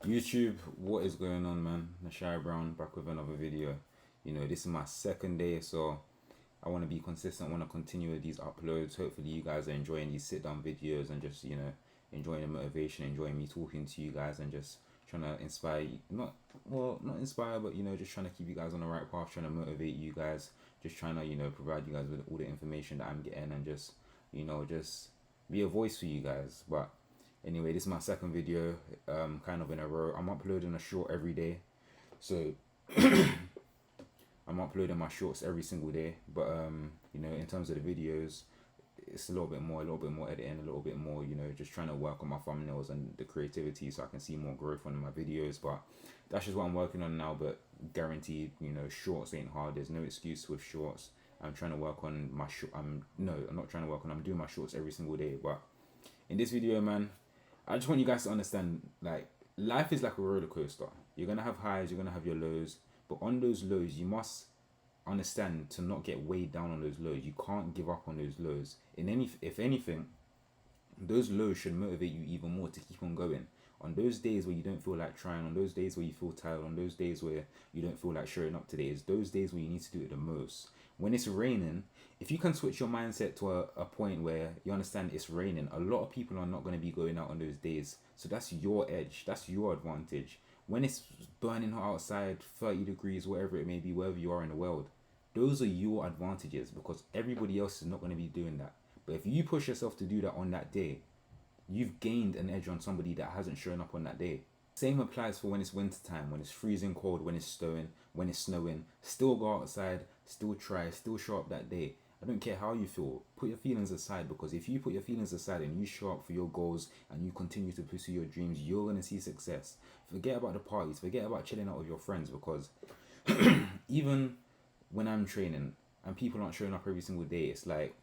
YouTube, what is going on, man? Nashai Brown back with another video. This is my second day, so I want to be consistent. I want to continue with these uploads. Hopefully, you guys are enjoying these sit down videos and just enjoying the motivation, enjoying me talking to you guys, and just trying to inspire you. Not inspire, but just trying to keep you guys on the right path, trying to motivate you guys, just trying to provide you guys with all the information that I'm getting, and just just be a voice for you guys. But anyway, this is my second video, kind of in a row. I'm uploading a short every day, so I'm uploading my shorts every single day. But in terms of the videos, it's a little bit more editing, a little bit more, just trying to work on my thumbnails and the creativity so I can see more growth on my videos. But that's just what I'm working on now. But guaranteed, shorts ain't hard. There's no excuse with shorts. I'm trying to work on my I'm not trying to work on. I'm doing my shorts every single day. But in this video, man, I just want you guys to understand, like, life is like a roller coaster. You're gonna have highs, you're gonna have your lows, but on those lows, you must understand to not get weighed down on those lows. You can't give up on those lows. If anything, those lows should motivate you even more to keep on going. On those days where you don't feel like trying, on those days where you feel tired, on those days where you don't feel like showing up today, it's those days where you need to do it the most. When it's raining, if you can switch your mindset to a point where you understand it's raining, a lot of people are not going to be going out on those days. So that's your edge, that's your advantage. When it's burning hot outside, 30 degrees, whatever it may be, wherever you are in the world, those are your advantages, because everybody else is not going to be doing that. But if you push yourself to do that on that day, you've gained an edge on somebody that hasn't shown up on that day. Same applies for when it's winter time, when it's freezing cold, when it's snowing. Still go outside, still try, still show up that day. I don't care how you feel. Put your feelings aside, because if you put your feelings aside and you show up for your goals and you continue to pursue your dreams, you're going to see success. Forget about the parties. Forget about chilling out with your friends, because even when I'm training and people aren't showing up every single day, it's like,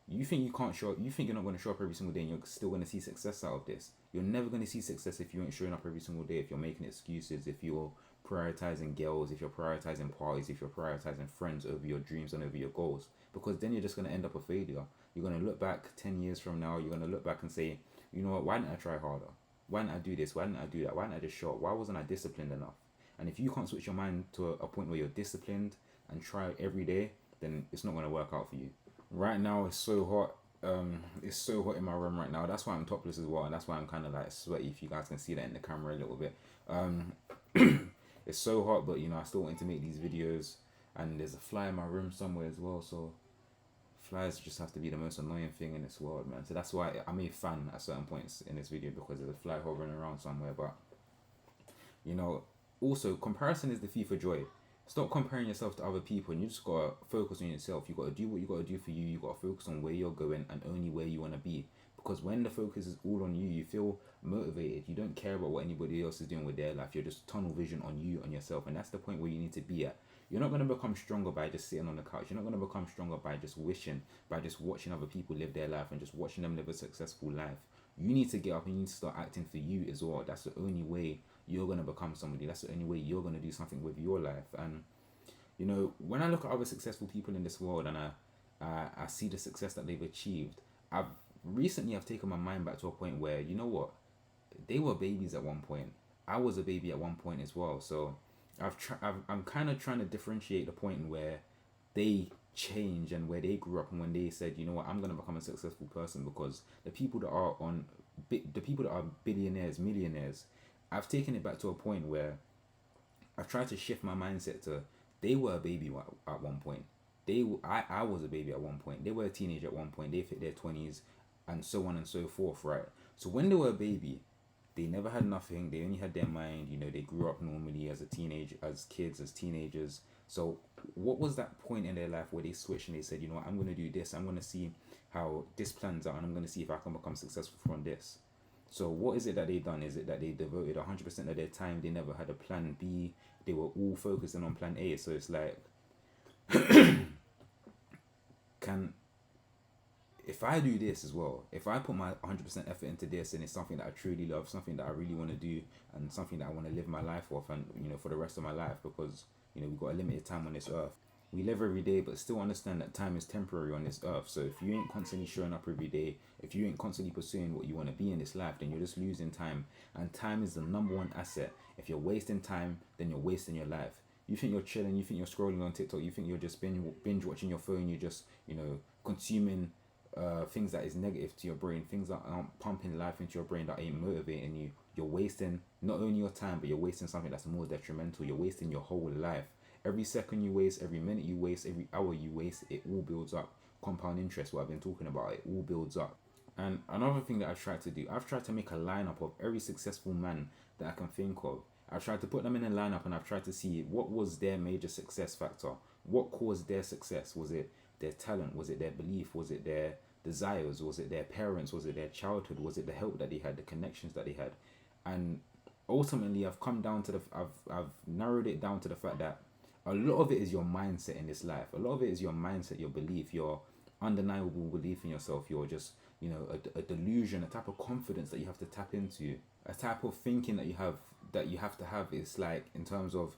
you think you can't show up, you think you're not going to show up every single day and you're still going to see success out of this. You're never going to see success if you ain't showing up every single day, if you're making excuses, if you're prioritizing girls, if you're prioritizing parties, if you're prioritizing friends over your dreams and over your goals. Because then you're just going to end up a failure. You're going to look back 10 years from now, you're going to look back and say, you know what, why didn't I try harder? Why didn't I do this? Why didn't I do that? Why didn't I just show up? Why wasn't I disciplined enough? And if you can't switch your mind to a point where you're disciplined and try every day, then it's not going to work out for you. Right now, it's so hot. It's so hot in my room right now. That's why I'm topless as well, and that's why I'm kind of like sweaty, if you guys can see that in the camera a little bit. It's so hot, but I still wanted to make these videos, and there's a fly in my room somewhere as well, so flies just have to be the most annoying thing in this world, man. So that's why I made fun at certain points in this video, because there's a fly hovering around somewhere. But also, comparison is the thief of joy. Stop comparing yourself to other people, and you just gotta focus on yourself. You gotta do what you gotta do for you. You gotta focus on where you're going and only where you wanna be. Because when the focus is all on you, you feel motivated. You don't care about what anybody else is doing with their life. You're just tunnel vision on you, on yourself, and that's the point where you need to be at. You're not gonna become stronger by just sitting on the couch. You're not gonna become stronger by just wishing, by just watching other people live their life and just watching them live a successful life. You need to get up and you need to start acting for you as well. That's the only way you're going to become somebody. That's the only way you're going to do something with your life. And when I look at other successful people in this world and I see the success that they've achieved, I've taken my mind back to a point where, you know what, they were babies at one point. I was a baby at one point as well. So I'm kind of trying to differentiate the point where they change and where they grew up and when they said, you know what, I'm going to become a successful person. Because the people that are billionaires, millionaires, I've taken it back to a point where I've tried to shift my mindset to, they were a baby at one point. I was a baby at one point. They were a teenager at one point. They fit their 20s and so on and so forth, right? So when they were a baby, they never had nothing. They only had their mind. They grew up normally as as teenagers. So what was that point in their life where they switched and they said, you know what, I'm going to do this. I'm going to see how this plans out, and I'm going to see if I can become successful from this. So what is it that they done? Is it that they devoted 100% of their time? They never had a plan B. They were all focusing on plan A. So it's like, if I do this as well, if I put my 100% effort into this, and it's something that I truly love, something that I really want to do, and something that I want to live my life off, and for the rest of my life, because we've got a limited time on this earth. We live every day, but still understand that time is temporary on this earth. So if you ain't constantly showing up every day, if you ain't constantly pursuing what you want to be in this life, then you're just losing time. And time is the number one asset. If you're wasting time, then you're wasting your life. You think you're chilling, you think you're scrolling on TikTok, you think you're just binge watching your phone, you're just, consuming things that is negative to your brain, things that aren't pumping life into your brain, that ain't motivating you. You're wasting not only your time, but you're wasting something that's more detrimental. You're wasting your whole life. Every second you waste, every minute you waste, every hour you waste, it all builds up. Compound interest, what I've been talking about, it all builds up. And another thing that I've tried to do, I've tried to make a lineup of every successful man that I can think of. I've tried to put them in a lineup and I've tried to see what was their major success factor. What caused their success? Was it their talent? Was it their belief? Was it their desires? Was it their parents? Was it their childhood? Was it the help that they had, the connections that they had? And ultimately, I've come down to I've narrowed it down to the fact that a lot of it is your mindset in this life. A lot of it is your mindset, your belief, your undeniable belief in yourself. You're just, a delusion, a type of confidence that you have to tap into, a type of thinking that you have to have. It's like, in terms of,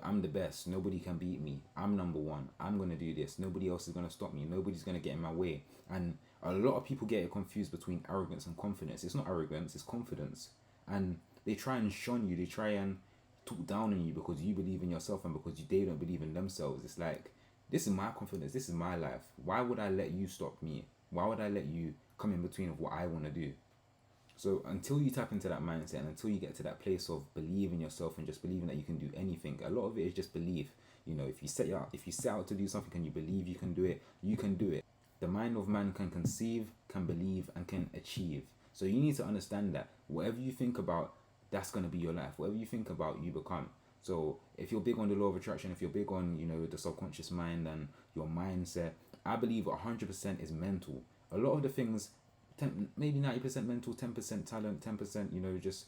I'm the best. Nobody can beat me. I'm number one. I'm going to do this. Nobody else is going to stop me. Nobody's going to get in my way. And a lot of people get it confused between arrogance and confidence. It's not arrogance, it's confidence. And they try and shun you. They try and talk down on you because you believe in yourself and because they don't believe in themselves. It's like, this is my confidence. This is my life. Why would I let you stop me? Why would I let you come in between of what I want to do? So until you tap into that mindset and until you get to that place of believing yourself and just believing that you can do anything, a lot of it is just belief. If you set out to do something and you believe you can do it, you can do it. The mind of man can conceive, can believe, and can achieve. So you need to understand that whatever you think about, that's going to be your life. Whatever you think about, you become. So if you're big on the law of attraction, if you're big on, the subconscious mind and your mindset, I believe 100% is mental. A lot of the things, maybe 90% mental, 10% talent, 10%, just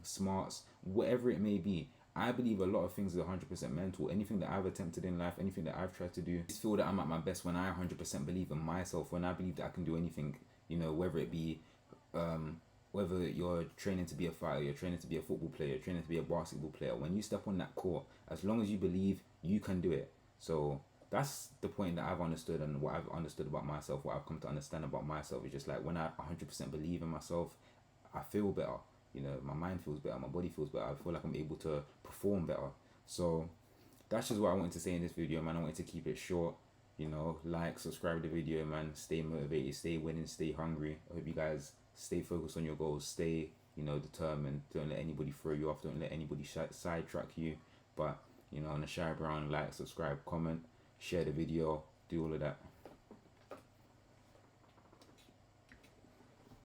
smarts, whatever it may be. I believe a lot of things are 100% mental. Anything that I've attempted in life, anything that I've tried to do, I feel that I'm at my best when I 100% believe in myself, when I believe that I can do anything, whether it be, whether you're training to be a fighter, you're training to be a football player, you're training to be a basketball player, when you step on that court, as long as you believe, you can do it. So that's the point that I've understood, and what I've understood about myself, what I've come to understand about myself is just like, when I 100% believe in myself, I feel better. My mind feels better, my body feels better. I feel like I'm able to perform better. So that's just what I wanted to say in this video, man. I wanted to keep it short. Like, subscribe to the video, man. Stay motivated, stay winning, stay hungry. I hope you guys stay focused on your goals, stay, determined. Don't let anybody throw you off, don't let anybody sidetrack you. But, on the Shy Brown, like, subscribe, comment, share the video, do all of that.